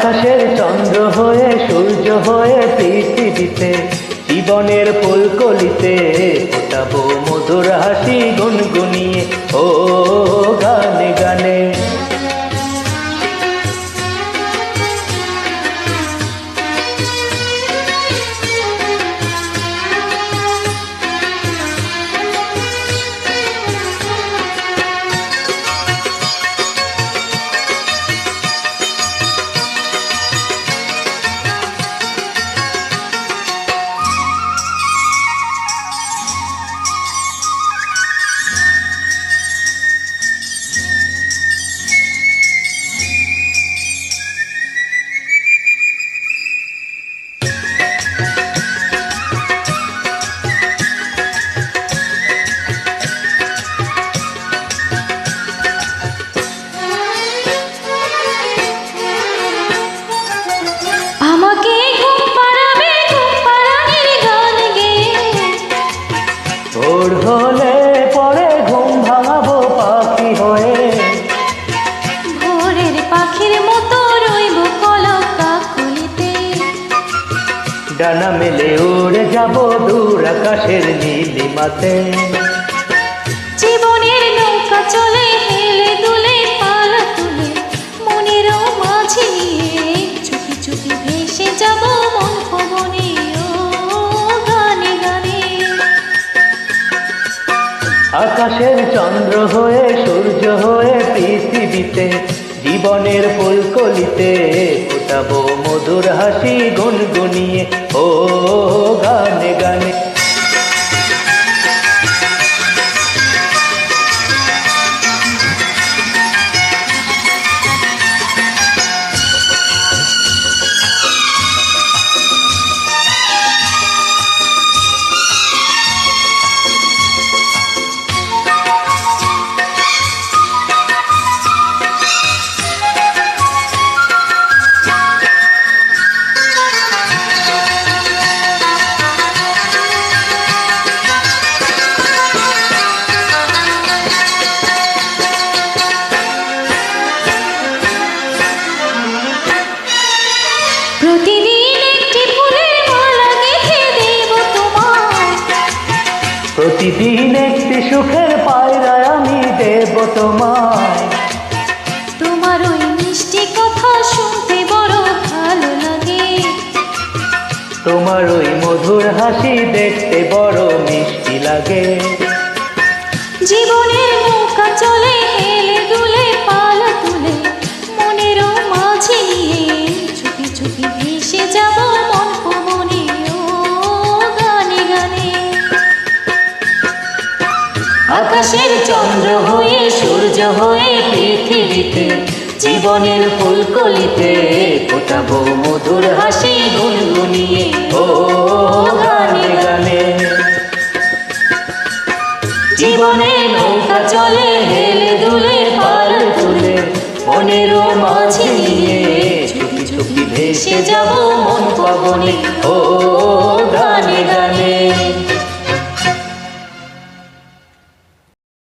আকাশের চন্দ্র হয়ে সূর্য হয়ে পৃথিবীতে জীবনের ফুলকলিতে ফোটাবো মধুর হাসি গুনগুনিয়ে ও গানে গানে। ভোর হলে পরে ঘুম ভাঙাবো পাখি হয়ে, ভোরের পাখির মতো রইব কলক কাকলিতে। ডানা মেলে উড়ে যাবো দূর আকাশের নীলিমাতে। জীবনের নৌকা চলে হেলে দুলে পালা তুলে, মনেরও মাঝে চুপি চুপি ভেসে যাব মন পবনে ও গানে গানে। আকাশের চন্দ্র হয়ে সূর্য হয়ে পৃথিবীতে জীবনের ফুলকলিতে ফোটাবো মধুর হাসি গুনগুনিয়ে ও গানে গানে। প্রতিদিন একটি সুখের পায়রা আমি দেব তোমায়। তোমার ওই মিষ্টি কথা শুনতে বড় ভালো লাগে, তোমার ওই মধুর হাসি দেখতে বড় মিষ্টি লাগে। জীবনের নৌকা চলে হেলে দুলে পালা তুলে, মনেরও মাঝে নিয়ে চুপি চুপি ভেসে যাব মন পবনে ও গানে গানে। আকাশের চন্দ্র হয়ে সূর্য হয়ে পৃথিবীতে জীবনের ফুলকলিতে ফোটাবো মধুর হাসি গুনগুনিয়ে ও গানে গানে। জীবনে নৌকা চলে হেলে দুলে পাল তুলে, মনেরও মাঝে নিয়ে চুপি চুপি ভেসে যাব মন পবনে ও গানে গানে।